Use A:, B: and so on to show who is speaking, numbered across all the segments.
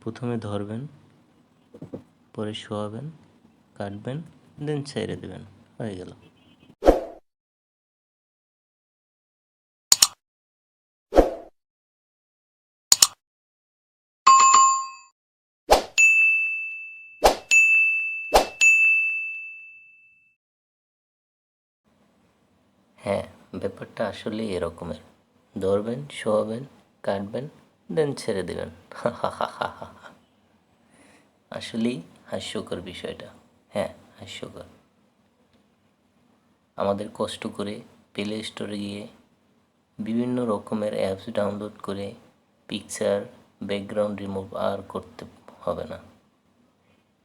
A: প্রথমে ধরবেন, পরে শোয়াবেন, কাটবেন, দেন ছেড়ে দেবেন, হয়ে গেল। হ্যাঁ, ব্যাপারটা আসলে এরকমের। ধরবেন, শোয়াবেন, কাটবেন, দেন ছেড়ে দেবেন। আসলেই হাস্যকর বিষয়টা। হ্যাঁ, হাস্যকর। আমাদের কষ্ট করে প্লে স্টোরে গিয়ে বিভিন্ন রকমের অ্যাপস ডাউনলোড করে পিকচার, ব্যাকগ্রাউন্ড রিমুভ আর করতে হবে না।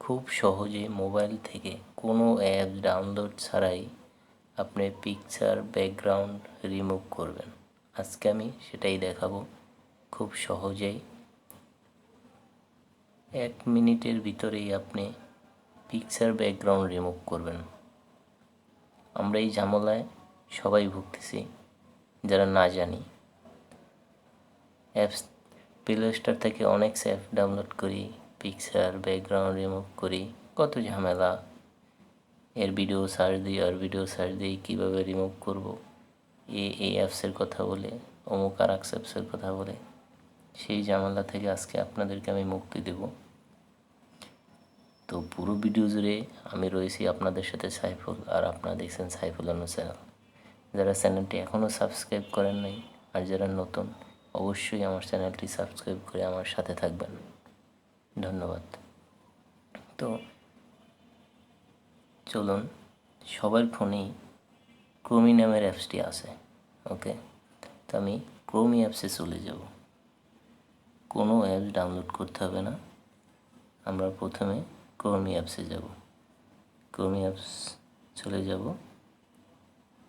A: খুব সহজে মোবাইল থেকে কোনো অ্যাপ ডাউনলোড ছাড়াই আপনি পিকচার, ব্যাকগ্রাউন্ড রিমুভ করবেন। আজকে আমি সেটাই দেখাবো খুব সহজেই। 1 মিনিটের ভিতরেই আপনি পিকচার, ব্যাকগ্রাউন্ড রিমুভ করবেন। আমরা এই ঝামেলায় সবাই ভুগতেছি যারা না জানি। অ্যাপস প্লে স্টোর থেকে অনেক অ্যাপ ডাউনলোড করি, পিকচার, ব্যাকগ্রাউন্ড রিমুভ করি, কত ঝামেলা। এর ভিডিও সার্চ দিই, আর ভিডিও সার্চ দিই কীভাবে রিমুভ করব, এই অ্যাপসের কথা বলে, অমুক আর অ্যাপসের কথা বলে। সেই ঝামেলা থেকে আজকে আপনাদেরকে আমি মুক্তি দেব। তো পুরো ভিডিও জুড়ে আমি রয়েছি আপনাদের সাথে সাইফুল, আর আপনারা দেখছেন সাইফুল চ্যানেল। যারা চ্যানেলটি এখনও সাবস্ক্রাইব করেন নাই আর যারা নতুন, অবশ্যই আমার চ্যানেলটি সাবস্ক্রাইব করে আমার সাথে থাকবেন। ধন্যবাদ। তো চলুন, সবার ফোনেই ক্রোমি নামের অ্যাপসটি আছে। ওকে, তো আমি ক্রোমি অ্যাপসে চলে যাব। কোনো অ্যাপস ডাউনলোড করতে হবে না, আমরা প্রথমে ক্রোমি অ্যাপসে যাব। ক্রোমি অ্যাপস চলে যাব,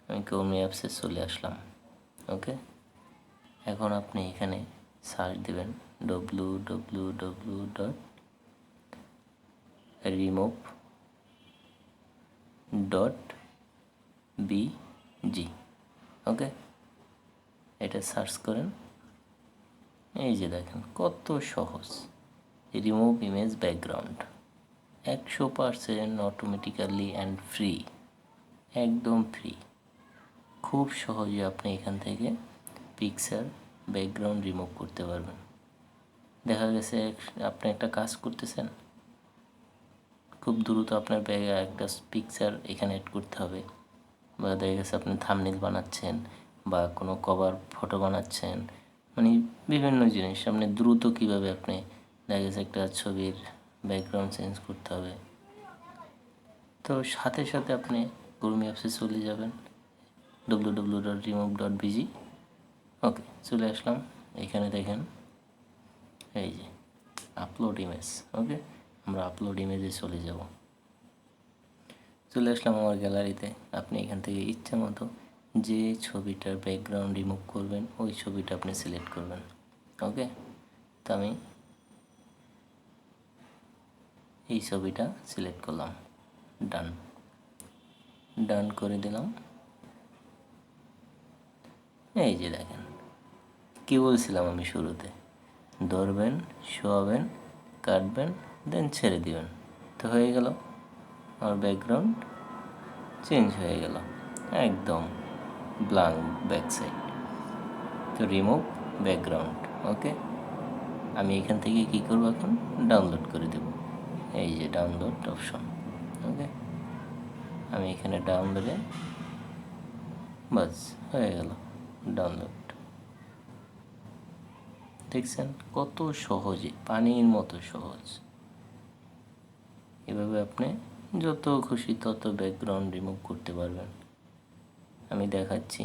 A: আমি ক্রোমি অ্যাপসে চলে আসলাম। ওকে, এখন আপনি এখানে সার্চ দেবেন www.remove.bg। ওকে, এটা সার্চ করেন। এই যে দেখেন কত সহজ। Remove image background 100% automatically and free, একদম ফ্রি। খুব সহজে আপনি এখান থেকে পিকচার, ব্যাকগ্রাউন্ড রিমুভ করতে পারবেন। দেখা গেছে আপনি একটা কাজ করতেছেন, খুব দ্রুত আপনার ব্যাগে একটা পিকচার এখানে অ্যাড করতে হবে, বা দেখা গেছে আপনি থাম্বনেইল বানাচ্ছেন বা কোনো কভার ফটো বানাচ্ছেন, মানে বিভিন্ন জিনিস আপনি দ্রুত কীভাবে আপনি দেখা গেছে একটা ছবির ব্যাকগ্রাউন্ড চেঞ্জ করতে হবে, তো সাথে সাথে আপনি ক্রোমি অ্যাপসে চলে যাবেন www.remove.bg। ওকে, চলে আসলাম। এখানে দেখেন এই যে আপলোড ইমেজ। ওকে, আমরা আপলোড ইমেজে চলে যাব। চলে আসলাম আমার গ্যালারিতে। আপনি এখান থেকে ইচ্ছা মতো যে ছবিটার ব্যাকগ্রাউন্ড রিমুভ করবেন ওই ছবিটা আপনি সিলেক্ট করবেন। ওকে, তো আমি এই ছবিটা সিলেক্ট করলাম, ডান করে দিলাম। এই যে দেখেন কী বলছিলাম আমি শুরুতে, ধরবেন, শোয়াবেন, কাটবেন, দেন ছেড়ে দিবেন, তো হয়ে গেল। আমার ব্যাকগ্রাউন্ড চেঞ্জ হয়ে গেল, একদম ব্ল্যাঙ্ক ব্যাক সাইড। তো রিমুভ ব্যাকগ্রাউন্ড। ওকে, আমি এখান থেকে কী করবো, এখন ডাউনলোড করে দেব। এই যে ডাউনলোড অপশন। ওকে, আমি এখানে ডাউনলোডে, বাস হয়ে গেল ডাউনলোড। দেখছেন কত সহজে, পানির মতো সহজ। এভাবে আপনি যত খুশি তত ব্যাকগ্রাউন্ড রিমুভ করতে পারবেন। আমি দেখাচ্ছি।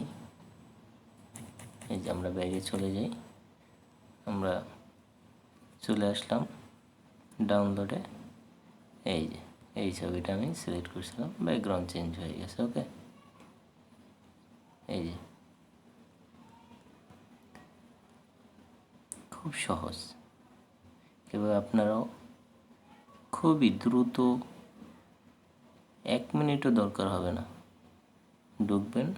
A: এই যে আমরা ব্যাগে চলে যাই, আমরা চলে আসলাম ডাউনলোডে। এই যে এই ছবিটা আমি সিলেক্ট করছিলাম, ব্যাকগ্রাউন্ড চেঞ্জ হয়ে গেছে। ওকে, এই যে খুব সহজ। এভাবে আপনারাও খুবই দ্রুত, 1 মিনিটও দরকার হবে না, ঢুকবেন,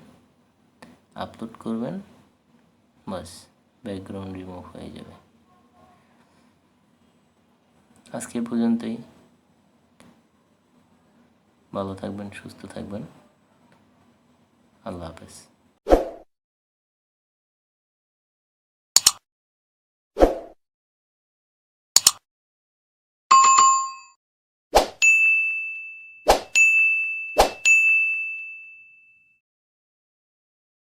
A: আপলোড করবেন, বাস ব্যাকগ্রাউন্ড রিমুভ হয়ে যাবে। আজকে পর্যন্তই। ভালো থাকবেন, সুস্থ থাকবেন। আল্লাহ হাফেজ।